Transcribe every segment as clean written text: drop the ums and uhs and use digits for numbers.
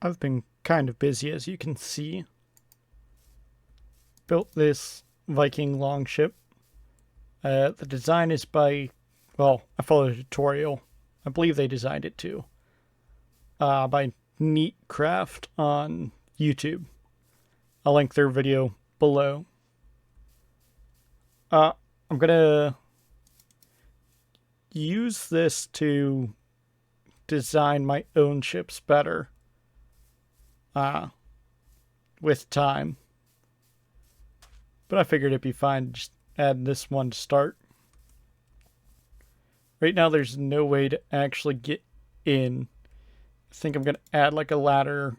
I've been kind of busy, as you can see. Built this Viking longship. The design is by, well, I followed a tutorial. I believe they designed it too. By Neatcraft on YouTube. I'll link their video below. I'm gonna use this to design my own ships better. With time. But I figured it'd be fine to just add this one to start. Right now there's no way to actually get in. I think I'm going to add like a ladder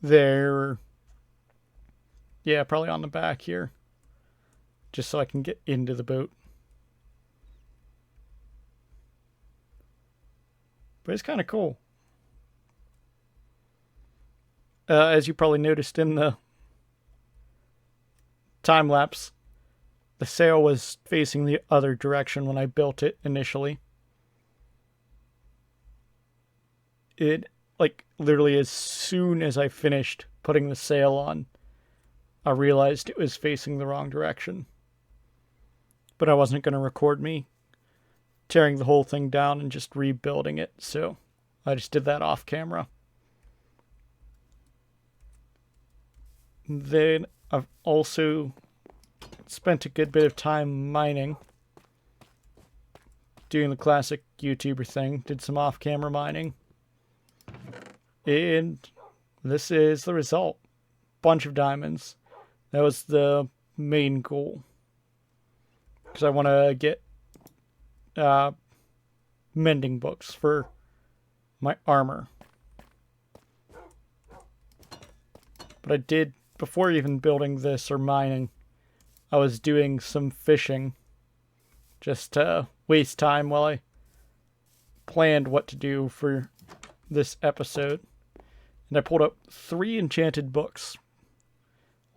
there. Yeah, probably on the back here. Just so I can get into the boat. But it's kind of cool. As you probably noticed in the time lapse, the sail was facing the other direction when I built it initially. It, like, literally as soon as I finished putting the sail on, I realized it was facing the wrong direction. But I wasn't going to record me tearing the whole thing down and just rebuilding it, so I just did that off camera. Then I've also spent a good bit of time mining, doing the classic YouTuber thing, did some off-camera mining, and this is the result. Bunch of diamonds. That was the main goal, because I want to get mending books for my armor. But I did, before even building this or mining, I was doing some fishing just to waste time while I planned what to do for this episode. And I pulled up 3 enchanted books.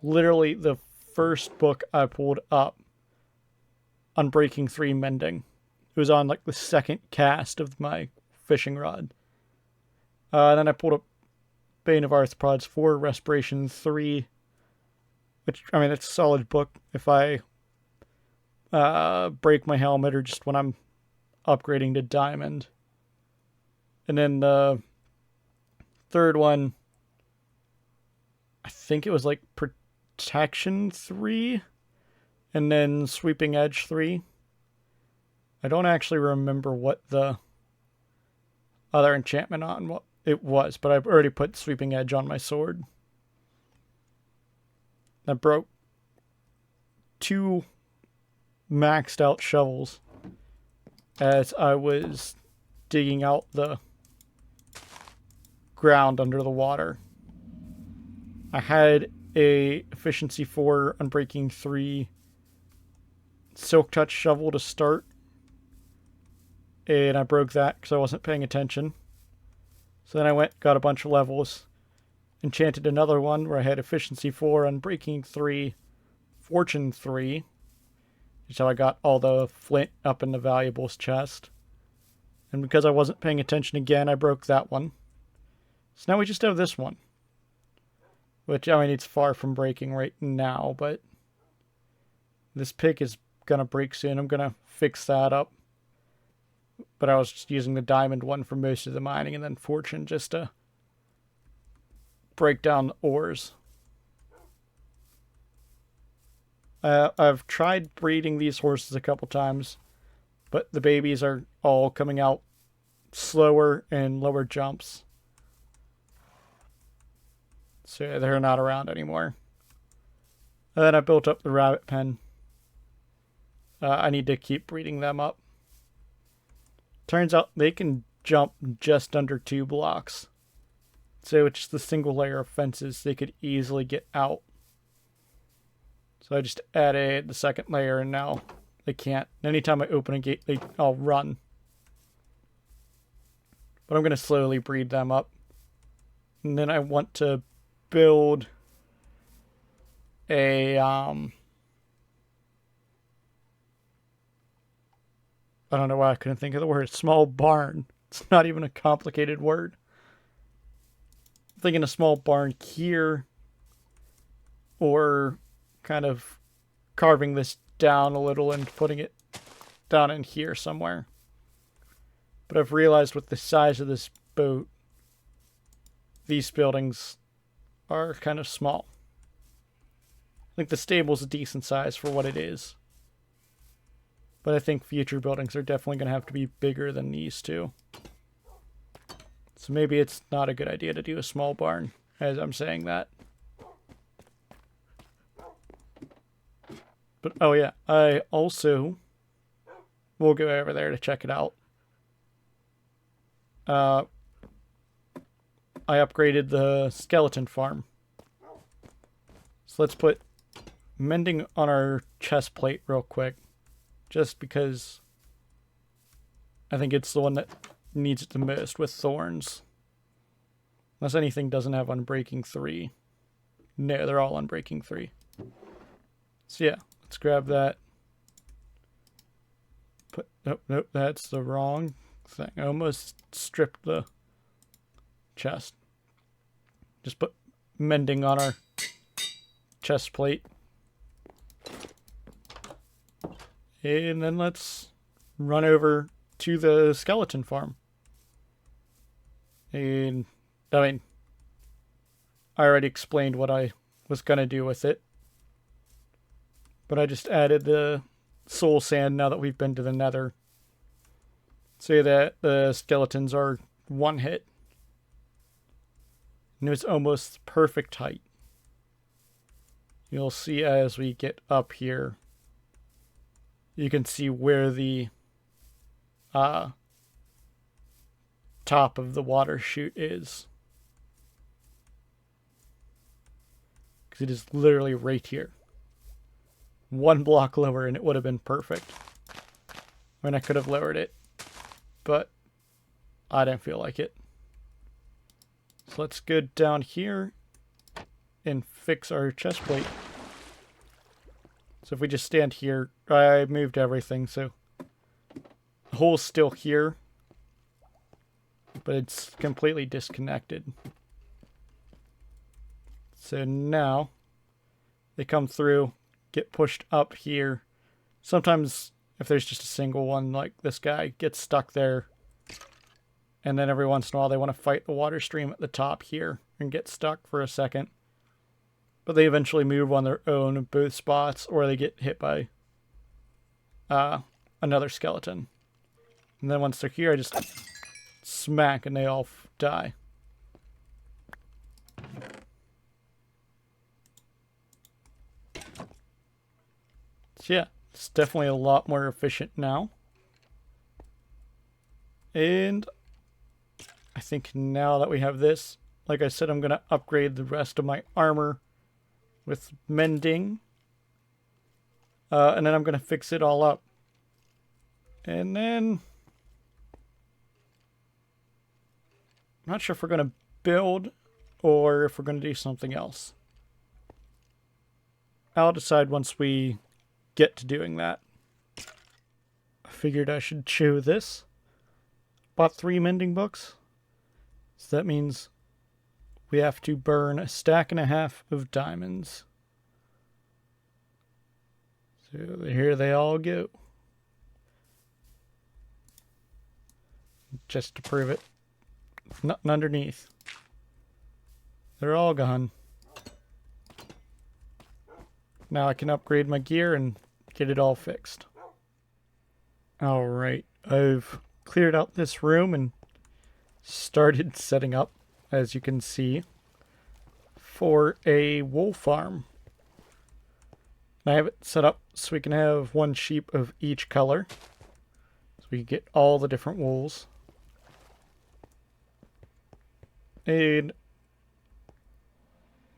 Literally the first book I pulled up on Breaking 3 Mending. It was on like the second cast of my fishing rod. Then I pulled up Bane of Arthropods 4, Respiration 3, which, I mean, it's a solid book if I break my helmet or just when I'm upgrading to diamond. And then the third one, I think it was like Protection 3, and then Sweeping Edge 3. I don't actually remember what the other enchantment on what it was, but I've already put Sweeping Edge on my sword. I broke 2 maxed out shovels as I was digging out the ground under the water. I had a efficiency 4 Unbreaking 3 Silk Touch shovel to start, and I broke that because I wasn't paying attention. So then I went, got a bunch of levels, enchanted another one where I had efficiency 4 Unbreaking 3 Fortune 3. So I got all the flint up in the valuables chest. And because I wasn't paying attention again, I broke that one. So now we just have this one. Which, I mean, it's far from breaking right now, but this pick is going to break soon. I'm going to fix that up. But I was just using the diamond one for most of the mining, and then fortune just to break down the ores. I've tried breeding these horses a couple times, but the babies are all coming out slower and lower jumps. So they're not around anymore. And then I built up the rabbit pen. I need to keep breeding them up. Turns out they can jump just under 2 blocks. So it's just the single layer of fences they could easily get out. So I just added the second layer and now they can't. Anytime I open a gate, I'll run. But I'm going to slowly breed them up. And then I want to build a I don't know why I couldn't think of the word. Small barn. It's not even a complicated word. thinking a small barn here, or kind of carving this down a little and putting it down in here somewhere. But I've realized with the size of this boat, these buildings are kind of small. I think the stable's a decent size for what it is. But I think future buildings are definitely going to have to be bigger than these two. So maybe it's not a good idea to do a small barn as I'm saying that. But oh yeah, I also will go over there to check it out. I upgraded the skeleton farm. So let's put mending on our chest plate real quick. Just because I think it's the one that needs it the most with thorns. Unless anything doesn't have Unbreaking 3. No, they're all Unbreaking 3. So yeah, let's grab that. Nope, that's the wrong thing. I almost stripped the chest. Just put mending on our chest plate. And then let's run over to the skeleton farm. And, I mean, I already explained what I was going to do with it. But I just added the soul sand now that we've been to the nether. So that the skeletons are one hit. And it's almost perfect height. You'll see as we get up here. You can see where the top of the water chute is. Because it is literally right here. One block lower and it would have been perfect. I mean, I could have lowered it, but I didn't feel like it. So let's go down here and fix our chest plate. So if we just stand here, I moved everything, so the hole's still here, but it's completely disconnected. So now they come through, get pushed up here. Sometimes if there's just a single one like this guy, gets stuck there. And then every once in a while they want to fight the water stream at the top here and get stuck for a second. But they eventually move on their own in both spots, or they get hit by another skeleton. And then once they're here, I just smack and they all die. So yeah, it's definitely a lot more efficient now. And I think now that we have this, like I said, I'm going to upgrade the rest of my armor with mending. And then I'm going to fix it all up. And then I'm not sure if we're going to build or if we're going to do something else. I'll decide once we get to doing that. I figured I should show this. Bought 3 mending books. So that means we have to burn 1.5 stacks of diamonds. So here they all go. Just to prove it. Nothing underneath. They're all gone. Now I can upgrade my gear and get it all fixed. Alright, I've cleared out this room and started setting up, as you can see, for a wool farm. I have it set up so we can have 1 sheep of each color. So we can get all the different wools. And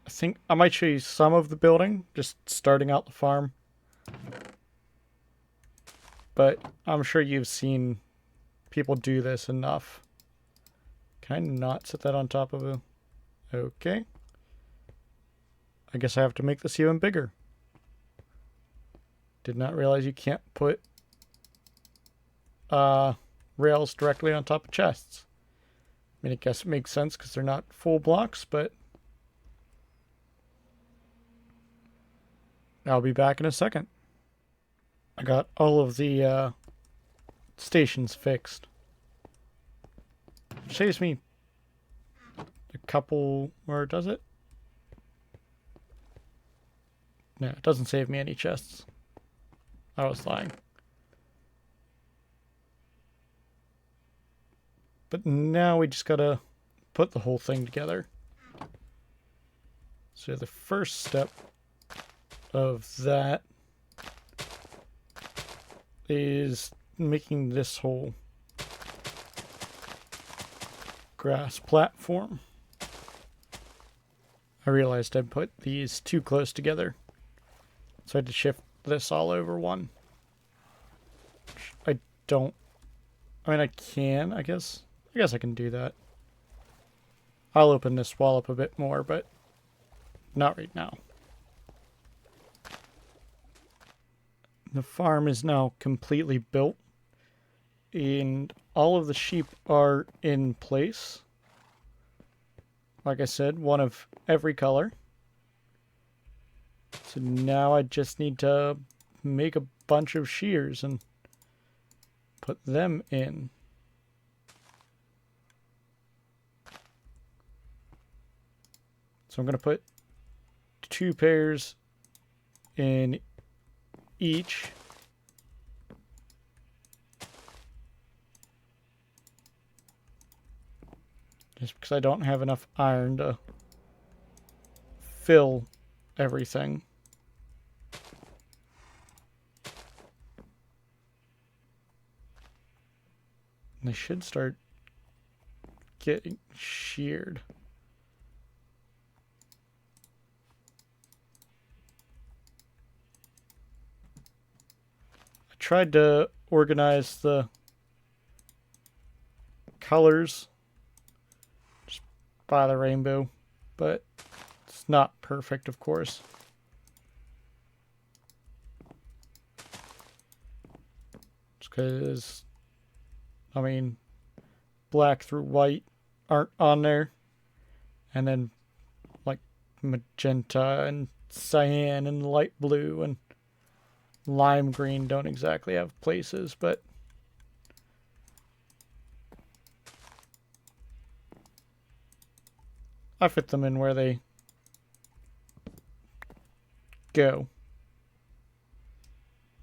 I think I might show you some of the building, just starting out the farm. But I'm sure you've seen people do this enough. Can I not set that on top of a... Okay. I guess I have to make this even bigger. Did not realize you can't put rails directly on top of chests. I mean, I guess it makes sense because they're not full blocks, but I'll be back in a second. I got all of the stations fixed. Saves me a couple, or does it? No, it doesn't save me any chests. I was lying. But now we just gotta put the whole thing together. So the first step of that is making this whole grass platform. I realized I put these too close together, so I had to shift this all over one. I don't... I mean, I can, I guess. I guess I can do that. I'll open this wall up a bit more, but not right now. The farm is now completely built, and all of the sheep are in place. Like I said, one of every color. So now I just need to make a bunch of shears and put them in. So I'm going to put 2 pairs in each. Just because I don't have enough iron to fill everything. And they should start getting sheared. I tried to organize the colors just by the rainbow, but it's not perfect, of course. Just because, I mean, black through white aren't on there, and then like magenta and cyan and light blue and lime green don't exactly have places, but I fit them in where they go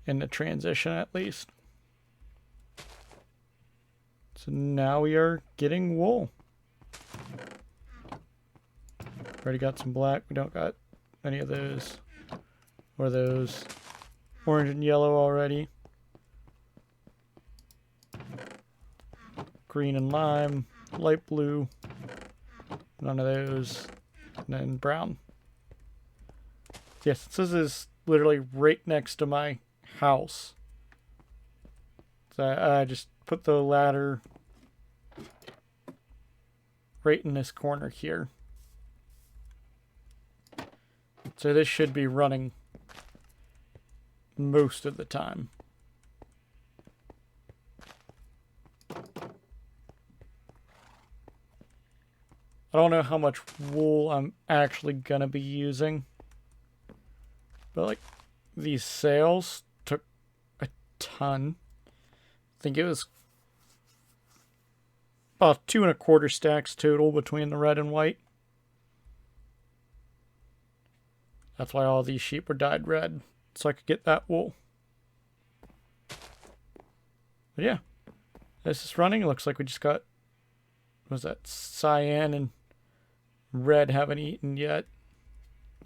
in the transition, at least. So now we are getting wool. Already got some black. We don't got any of those or those. Orange and yellow already. Green and lime. Light blue. None of those. And then brown. Yes, this is literally right next to my house. So I just put the ladder right in this corner here. So this should be running most of the time. I don't know how much wool I'm actually gonna be using, but like these sails took a ton. I think it was about 2 1/4 stacks total between the red and white. That's why all these sheep were dyed red, so I could get that wool. But yeah, this is running. It looks like we just got, what was that, cyan and red haven't eaten yet.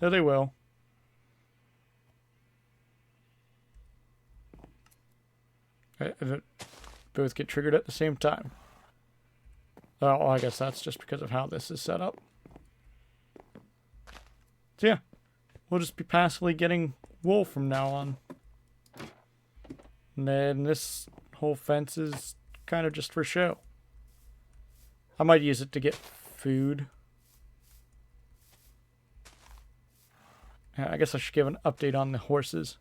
No, they will. Both get triggered at the same time. Oh, I guess that's just because of how this is set up. So yeah, we'll just be passively getting wool from now on. And then this whole fence is kind of just for show. I might use it to get food. I guess I should give an update on the horses.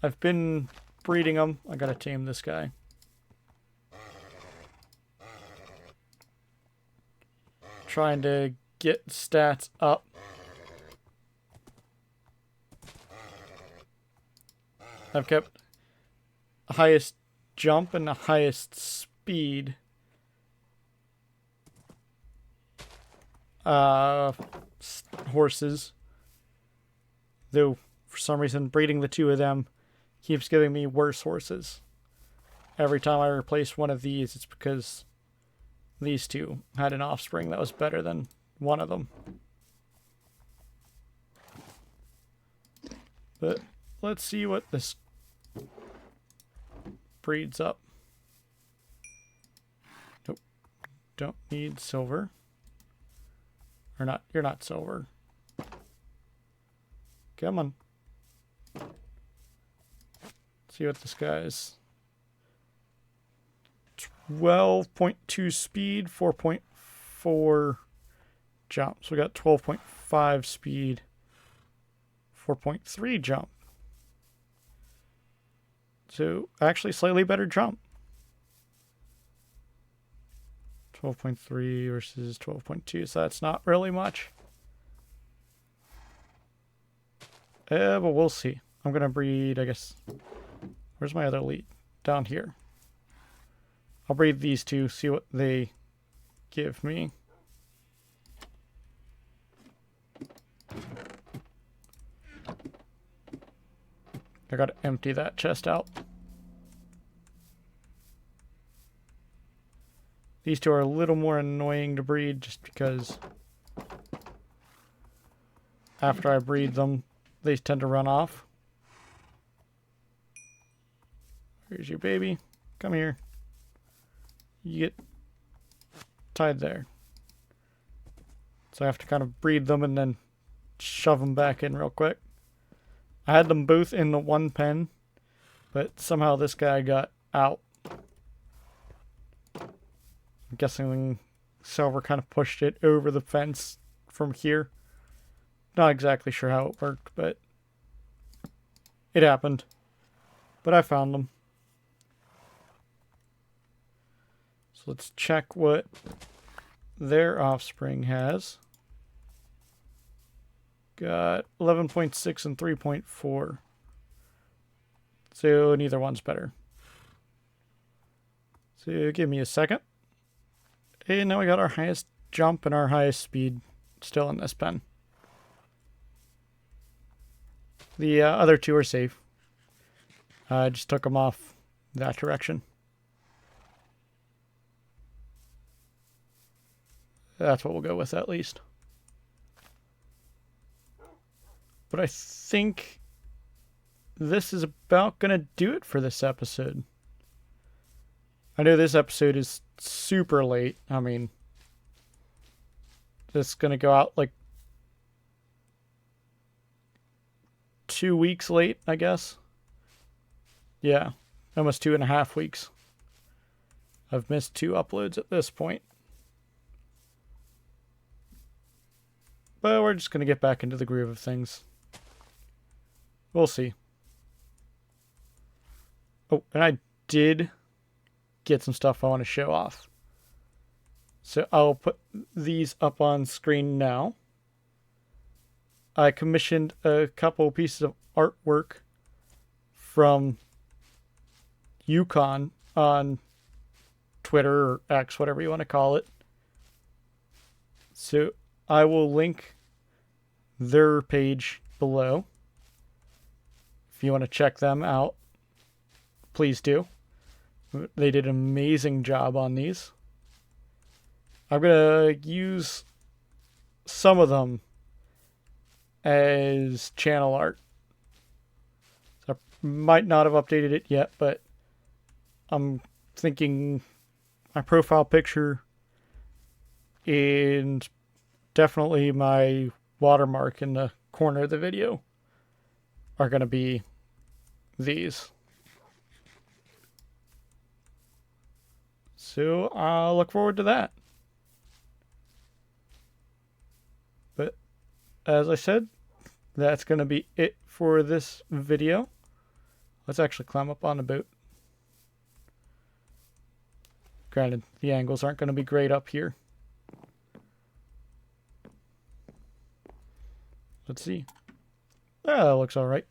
I've been breeding them. I gotta tame this guy. trying to get stats up. I've kept the highest jump and the highest speed. Horses. Though, for some reason, breeding the two of them keeps giving me worse horses. Every time I replace one of these, it's because these two had an offspring that was better than one of them. But let's see what this breeds up. Nope. Don't need silver. Or not, you're not silver. Come on. See what this guy's. 12.2 speed, 4.4 jump. So we got 12.5 speed, 4.3 jump. So actually slightly better jump. 12.3 versus 12.2, so that's not really much. But we'll see. I'm going to breed, I guess. Where's my other lead? Down here. I'll breed these two, see what they give me. I gotta empty that chest out. These two are a little more annoying to breed just because after I breed them, they tend to run off. Here's your baby. Come here. You get tied there. So I have to kind of breed them and then shove them back in real quick. I had them both in the one pen, but somehow this guy got out. I'm guessing Silver kind of pushed it over the fence from here. Not exactly sure how it worked, but it happened. But I found them. So let's check what their offspring has. Got 11.6 and 3.4. So neither one's better. So give me a second. And now we got our highest jump and our highest speed still in this pen. The other two are safe. I just took them off that direction. That's what we'll go with at least. But I think this is about going to do it for this episode. I know this episode is super late. I mean, this is going to go out like 2 weeks late, I guess. Yeah, almost 2.5 weeks. I've missed 2 uploads at this point. But we're just going to get back into the groove of things. We'll see. Oh, and I did get some stuff I want to show off. So I'll put these up on screen now. I commissioned a couple pieces of artwork from Yukon on Twitter or X, whatever you want to call it. So I will link their page below. If you want to check them out, please do. They did an amazing job on these. I'm going to use some of them as channel art. So I might not have updated it yet, but I'm thinking my profile picture and definitely my watermark in the corner of the video are going to be these. So I'll look forward to that. But as I said, that's going to be it for this video. Let's actually climb up on the boat. Granted, the angles aren't going to be great up here. Let's see. Ah, that looks all right.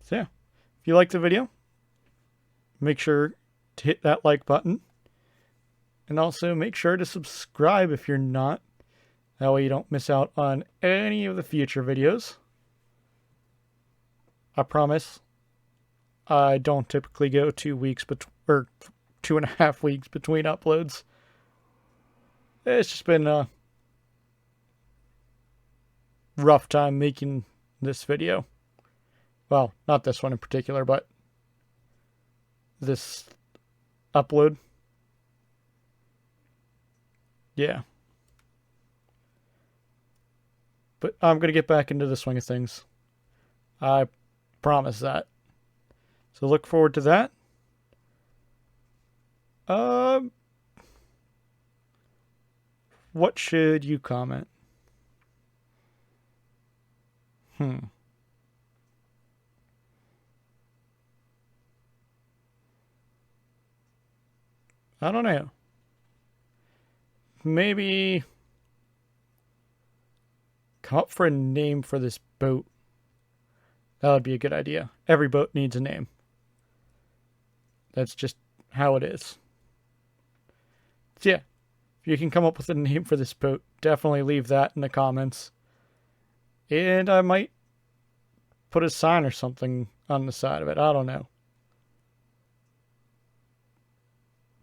So yeah, if you like the video, make sure to hit that like button. And also make sure to subscribe if you're not. That way you don't miss out on any of the future videos. I promise I don't typically go 2 weeks or 2.5 weeks between uploads. It's just been a rough time making this video. Well, not this one in particular, but this upload. Yeah. But I'm going to get back into the swing of things. I promise that. So look forward to that. What should you comment? I don't know. Maybe come up for a name for this boat. That would be a good idea. Every boat needs a name. That's just how it is. So yeah, if you can come up with a name for this boat, definitely leave that in the comments. And I might put a sign or something on the side of it. I don't know.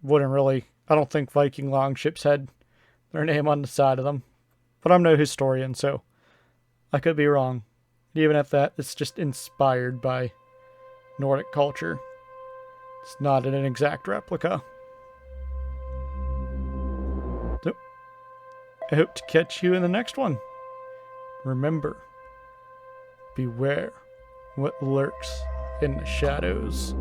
Wouldn't really. I don't think Viking longships had their name on the side of them. But I'm no historian, so I could be wrong. Even at that, it's just inspired by Nordic culture. It's not an exact replica. So, I hope to catch you in the next one. Remember, beware what lurks in the shadows.